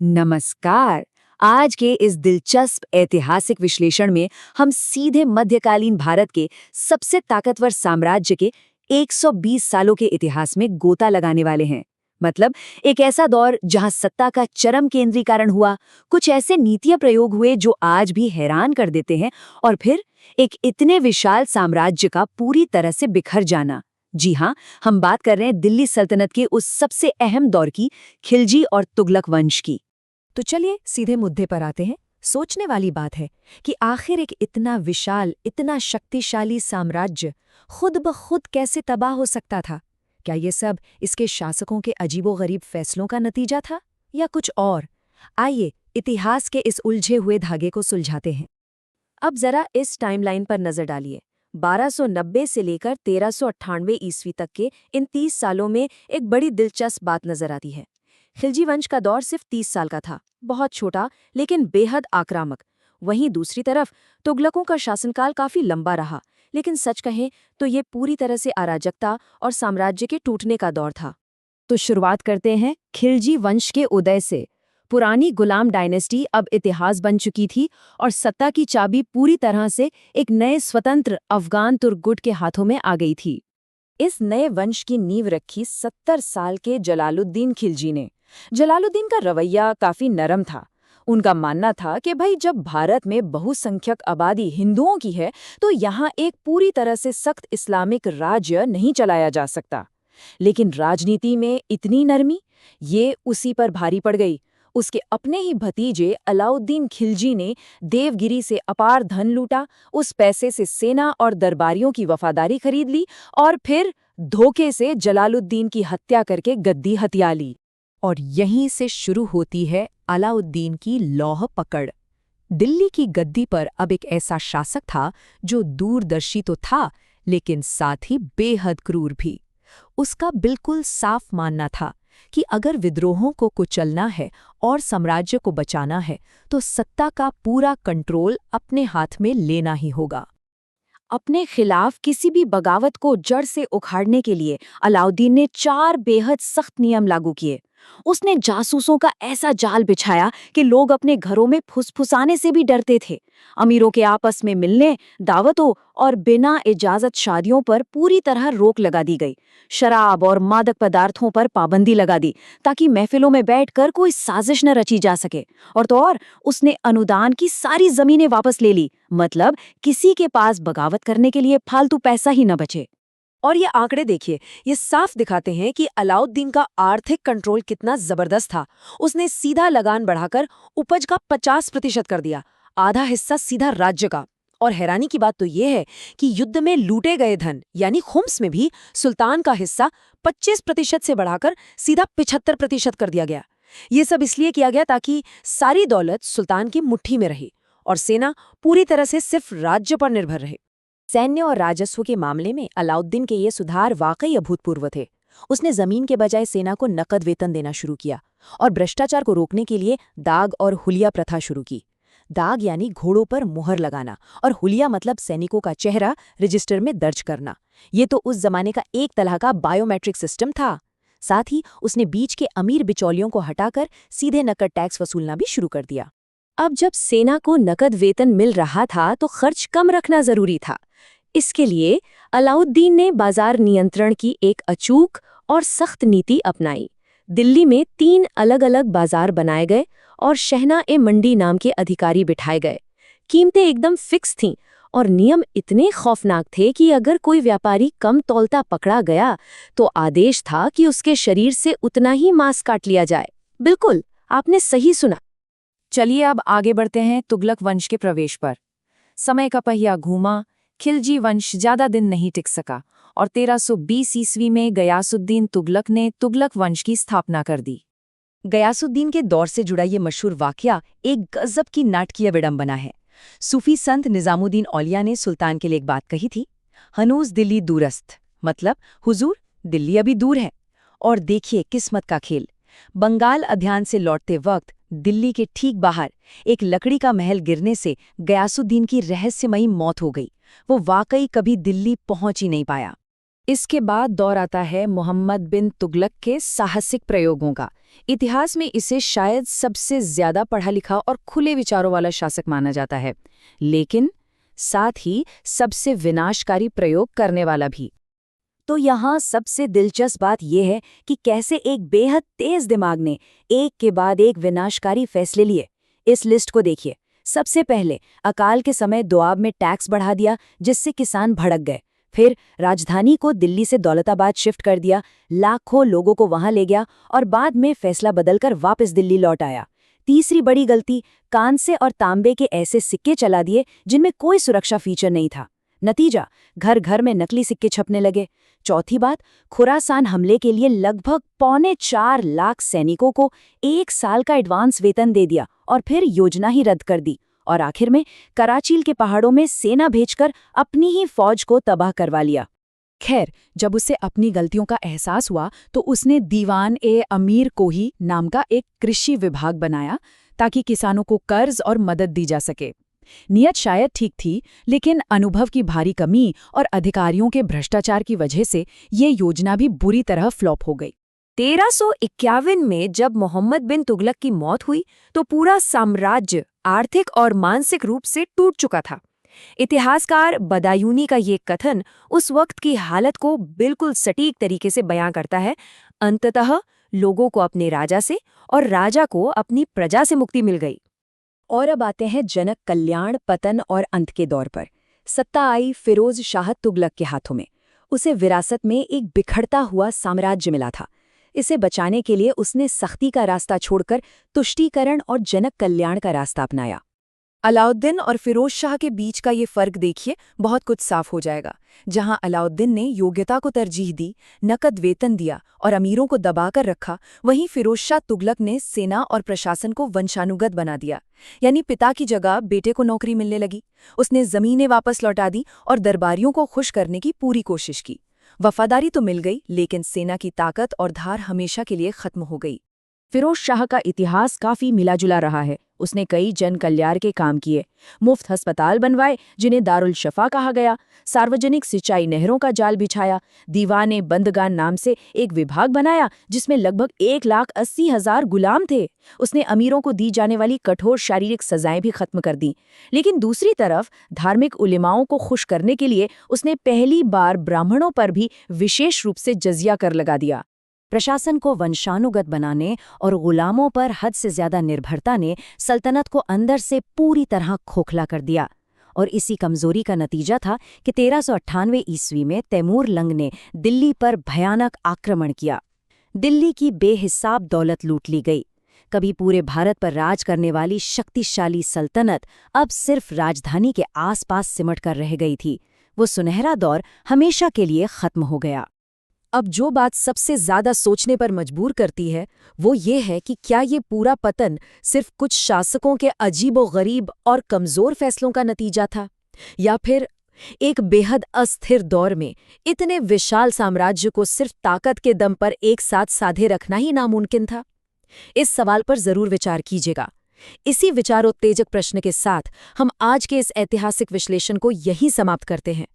नमस्कार। आज के इस दिलचस्प ऐतिहासिक विश्लेषण में हम सीधे मध्यकालीन भारत के सबसे ताकतवर साम्राज्य के 120 सालों के इतिहास में गोता लगाने वाले हैं। मतलब एक ऐसा दौर जहां सत्ता का चरम केंद्रीकरण हुआ, कुछ ऐसे नीतियां प्रयोग हुए जो आज भी हैरान कर देते हैं, और फिर एक इतने विशाल साम्राज्य का पूरी तरह से बिखर जाना। जी हाँ, हम बात कर रहे हैं दिल्ली सल्तनत के उस सबसे अहम दौर की, खिलजी और तुगलक वंश की। तो चलिए सीधे मुद्दे पर आते हैं। सोचने वाली बात है कि आखिर एक इतना विशाल, इतना शक्तिशाली साम्राज्य खुद ब खुद कैसे तबाह हो सकता था? क्या ये सब इसके शासकों के अजीबोगरीब फैसलों का नतीजा था या कुछ और? आइए इतिहास के इस उलझे हुए धागे को सुलझाते हैं। अब जरा इस टाइमलाइन पर नजर डालिए। 1290 से लेकर 1398 ईस्वी तक के इन 30 सालों में एक बड़ी दिलचस्प बात नजर आती है। खिलजी वंश का दौर सिर्फ 30 साल का था, बहुत छोटा लेकिन बेहद आक्रामक। वहीं दूसरी तरफ तुगलकों का शासनकाल काफी लंबा रहा, लेकिन सच कहें तो ये पूरी तरह से अराजकता और साम्राज्य के टूटने का दौर था। तो शुरुआत करते हैं खिलजी वंश के उदय से। पुरानी गुलाम डायनेस्टी अब इतिहास बन चुकी थी और सत्ता की चाबी पूरी तरह से एक नए स्वतंत्र अफगान तुर्क के हाथों में आ गई थी। इस नए वंश की नींव रखी 70 साल के जलालुद्दीन खिलजी ने। जलालुद्दीन का रवैया काफी नरम था। उनका मानना था कि भाई जब भारत में बहुसंख्यक आबादी हिंदुओं की है तो यहाँ एक पूरी तरह से सख्त इस्लामिक राज्य नहीं चलाया जा सकता। लेकिन राजनीति में इतनी नरमी, ये उसी पर भारी पड़ गई। उसके अपने ही भतीजे अलाउद्दीन खिलजी ने देवगिरी से अपार धन लूटा, उस पैसे से सेना और दरबारियों की वफादारी खरीद ली और फिर धोखे से जलालुद्दीन की हत्या करके गद्दी हथिया ली। और यहीं से शुरू होती है अलाउद्दीन की लौह पकड़। दिल्ली की गद्दी पर अब एक ऐसा शासक था जो दूरदर्शी तो था, लेकिन साथ ही बेहद क्रूर भी। उसका बिल्कुल साफ मानना था कि अगर विद्रोहों को कुचलना है और साम्राज्य को बचाना है तो सत्ता का पूरा कंट्रोल अपने हाथ में लेना ही होगा। अपने खिलाफ किसी भी बगावत को जड़ से उखाड़ने के लिए अलाउद्दीन ने 4 बेहद सख्त नियम लागू किए। उसने जासूसों का ऐसा जाल बिछाया कि लोग अपने घरों में फुसफुसाने से भी डरते थे। अमीरों के आपस में मिलने, दावतों और बिना इजाजत शादियों पर पूरी तरह रोक लगा दी गई। शराब और मादक पदार्थों पर पाबंदी लगा दी ताकि महफिलों में बैठकर कोई साजिश न रची जा सके। और तो और उसने अनुदान की सारी जमीनें वापस ले ली, मतलब किसी के पास बगावत करने के लिए फालतू पैसा ही न बचे। और ये आंकड़े देखिए, ये साफ दिखाते हैं कि अलाउद्दीन का आर्थिक कंट्रोल कितना जबरदस्त था। उसने सीधा लगान बढ़ाकर उपज का 50% कर दिया, आधा हिस्सा सीधा राज्य का। और हैरानी की बात तो ये है कि युद्ध में लूटे गए धन यानी खुम्स में भी सुल्तान का हिस्सा 25% से बढ़ाकर सीधा 75% कर दिया गया। ये सब इसलिए किया गया ताकि सारी दौलत सुल्तान की मुट्ठी में रहे और सेना पूरी तरह से सिर्फ राज्य पर निर्भर रहे। सैन्य और राजस्व के मामले में अलाउद्दीन के ये सुधार वाकई अभूतपूर्व थे। उसने जमीन के बजाय सेना को नकद वेतन देना शुरू किया और भ्रष्टाचार को रोकने के लिए दाग और हुलिया प्रथा शुरू की। दाग यानी घोड़ों पर मुहर लगाना और हुलिया मतलब सैनिकों का चेहरा रजिस्टर में दर्ज करना। ये तो उस जमाने का एक तरह का बायोमेट्रिक सिस्टम था। साथ ही उसने बीच के अमीर बिचौलियों को हटाकर सीधे नकद टैक्स वसूलना भी शुरू कर दिया। अब जब सेना को नकद वेतन मिल रहा था तो खर्च कम रखना जरूरी था। इसके लिए अलाउद्दीन ने बाजार नियंत्रण की एक अचूक और सख्त नीति अपनाई। दिल्ली में 3 अलग-अलग बाजार बनाए गए और शहना-ए-मंडी नाम के अधिकारी बिठाए गए। कीमतें एकदम फिक्स थीं और नियम इतने खौफनाक थे कि अगर कोई व्यापारी कम तौलता पकड़ा गया तो आदेश था कि उसके शरीर से उतना ही मांस काट लिया जाए। बिल्कुल, आपने सही सुना। चलिए अब आगे बढ़ते हैं तुगलक वंश के प्रवेश पर। समय का पहिया घूमा, खिलजी वंश ज्यादा दिन नहीं टिक सका और 1320 ईस्वी में गयासुद्दीन तुगलक ने तुगलक वंश की स्थापना कर दी। गयासुद्दीन के दौर से जुड़ा ये मशहूर वाकया एक गजब की नाटकीय विडंबना है। सूफी संत निजामुद्दीन औलिया ने सुल्तान के लिए एक बात कही थी, हनूज दिल्ली दूरस्त, मतलब हुजूर दिल्ली अभी दूर है। और देखिए किस्मत का खेल, बंगाल अभियान से लौटते वक्त दिल्ली के ठीक बाहर एक लकड़ी का महल गिरने से गयासुद्दीन की रहस्यमयी मौत हो गई। वो वाकई कभी दिल्ली पहुंच ही नहीं पाया। इसके बाद दौर आता है मोहम्मद बिन तुगलक के साहसिक प्रयोगों का। इतिहास में इसे शायद सबसे ज्यादा पढ़ा लिखा और खुले विचारों वाला शासक माना जाता है, लेकिन साथ ही सबसे विनाशकारी प्रयोग करने वाला भी। तो यहाँ सबसे दिलचस्प बात यह है कि कैसे एक बेहद तेज दिमाग ने एक के बाद एक विनाशकारी फैसले लिए। इस लिस्ट को देखिए। सबसे पहले अकाल के समय दोआब में टैक्स बढ़ा दिया, जिससे किसान भड़क गए। फिर राजधानी को दिल्ली से दौलताबाद शिफ्ट कर दिया, लाखों लोगों को वहां ले गया और बाद में फैसला बदलकर वापस दिल्ली लौट आया। तीसरी बड़ी गलती, कांसे और तांबे के ऐसे सिक्के चला दिए जिनमें कोई सुरक्षा फीचर नहीं था। नतीजा, घर घर में नकली सिक्के छपने लगे। चौथी बात, खुरासान हमले के लिए लगभग 4.25 लाख सैनिकों को 1 साल का एडवांस वेतन दे दिया और फिर योजना ही रद्द कर दी। और आखिर में कराचील के पहाड़ों में सेना भेजकर अपनी ही फौज को तबाह करवा लिया। खैर, जब उसे अपनी गलतियों का एहसास हुआ तो उसने दीवान-ए-अमीर कोही नाम का एक कृषि विभाग बनाया ताकि किसानों को कर्ज और मदद दी जा सके। नियत शायद ठीक थी, लेकिन अनुभव की भारी कमी और अधिकारियों के भ्रष्टाचार की वजह से ये योजना भी बुरी तरह फ्लॉप हो गई। 1351 में जब मोहम्मद बिन तुगलक की मौत हुई तो पूरा साम्राज्य आर्थिक और मानसिक रूप से टूट चुका था। इतिहासकार बदायूनी का ये कथन उस वक्त की हालत को बिल्कुल सटीक तरीके से बयां करता है। अंततः लोगों को अपने राजा से और राजा को अपनी प्रजा से मुक्ति मिल गई। और अब आते हैं जनक कल्याण, पतन और अंत के दौर पर। सत्ता आई फिरोज शाह तुगलक के हाथों में। उसे विरासत में एक बिखरता हुआ साम्राज्य मिला था। इसे बचाने के लिए उसने सख्ती का रास्ता छोड़कर तुष्टीकरण और जनक कल्याण का रास्ता अपनाया। अलाउद्दीन और फिरोज शाह के बीच का ये फर्क देखिए, बहुत कुछ साफ हो जाएगा। जहां अलाउद्दीन ने योग्यता को तरजीह दी, नकद वेतन दिया और अमीरों को दबाकर रखा, वहीं फिरोज शाह तुगलक ने सेना और प्रशासन को वंशानुगत बना दिया। यानी पिता की जगह बेटे को नौकरी मिलने लगी। उसने जमीनें वापस लौटा दी और दरबारियों को खुश करने की पूरी कोशिश की। वफादारी तो मिल गई, लेकिन सेना की ताकत और धार हमेशा के लिए खत्म हो गई। फिरोज शाह का इतिहास काफी मिलाजुला रहा है। उसने कई जन कल्याण के काम किए, मुफ्त अस्पताल बनवाए जिन्हें दारुल शफा कहा गया, सार्वजनिक सिंचाई नहरों का जाल बिछाया, दीवाने बंदगान नाम से एक विभाग बनाया जिसमें लगभग 1,80,000 गुलाम थे। उसने अमीरों को दी जाने वाली कठोर शारीरिक सजाएं भी खत्म कर दी। लेकिन दूसरी तरफ धार्मिक उलेमाओं को खुश करने के लिए उसने पहली बार ब्राह्मणों पर भी विशेष रूप से जजिया कर लगा दिया। प्रशासन को वंशानुगत बनाने और गुलामों पर हद से ज्यादा निर्भरता ने सल्तनत को अंदर से पूरी तरह खोखला कर दिया। और इसी कमजोरी का नतीजा था कि 1398 ईस्वी में तैमूर लंग ने दिल्ली पर भयानक आक्रमण किया। दिल्ली की बेहिसाब दौलत लूट ली गई। कभी पूरे भारत पर राज करने वाली शक्तिशाली सल्तनत अब सिर्फ राजधानी के आसपास सिमट कर रह गई थी। वो सुनहरा दौर हमेशा के लिए खत्म हो गया। अब जो बात सबसे ज्यादा सोचने पर मजबूर करती है वो ये है कि क्या ये पूरा पतन सिर्फ कुछ शासकों के अजीबोगरीब और कमजोर फैसलों का नतीजा था, या फिर एक बेहद अस्थिर दौर में इतने विशाल साम्राज्य को सिर्फ ताकत के दम पर एक साथ साधे रखना ही नामुमकिन था? इस सवाल पर जरूर विचार कीजिएगा। इसी विचारोत्तेजक प्रश्न के साथ हम आज के इस ऐतिहासिक विश्लेषण को यहीं समाप्त करते हैं।